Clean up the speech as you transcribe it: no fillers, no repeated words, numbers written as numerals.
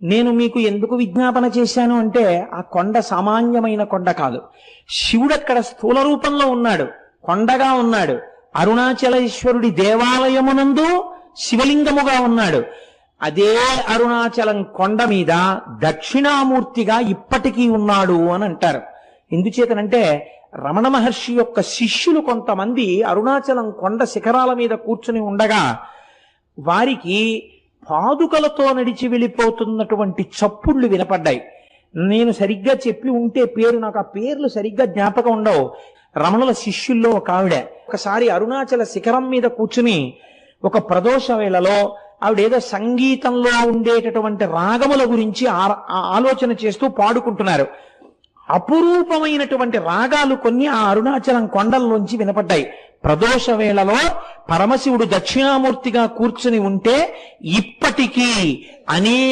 నేను మీకు ఎందుకు విజ్ఞాపన చేశాను అంటే ఆ కొండ సామాన్యమైన కొండ కాదు. శివుడు అక్కడ స్థూల రూపంలో ఉన్నాడు, కొండగా ఉన్నాడు. అరుణాచలేశ్వరుడి దేవాలయమునందు శివలింగముగా ఉన్నాడు. అదే అరుణాచలం కొండ మీద దక్షిణామూర్తిగా ఇప్పటికీ ఉన్నాడు అని అంటారు. ఎందుచేతనంటే రమణ మహర్షి యొక్క శిష్యులు కొంతమంది అరుణాచలం కొండ శిఖరాల మీద కూర్చుని ఉండగా వారికి పాదుకలతో నడిచి వెళ్ళిపోతున్నటువంటి చప్పుళ్ళు వినపడ్డాయి. నేను సరిగ్గా చెప్పి ఉంటే నాకు ఆ పేర్లు సరిగ్గా జ్ఞాపకం ఉండవు. రమణుల శిష్యుల్లో ఒక ఆవిడ ఒకసారి అరుణాచల శిఖరం మీద కూర్చుని ఒక ప్రదోష వేళలో ఆవిడేదో సంగీతంలో ఉండేటటువంటి రాగముల గురించి ఆలోచన చేస్తూ పాడుకుంటున్నారు. అపురూపమైనటువంటి రాగాలు కొన్ని ఆ అరుణాచలం కొండల్లోంచి వినపడ్డాయి. ప్రదోష వేళలో పరమశివుడు దక్షిణామూర్తిగా కూర్చుని ఉంటే ఇప్పటికీ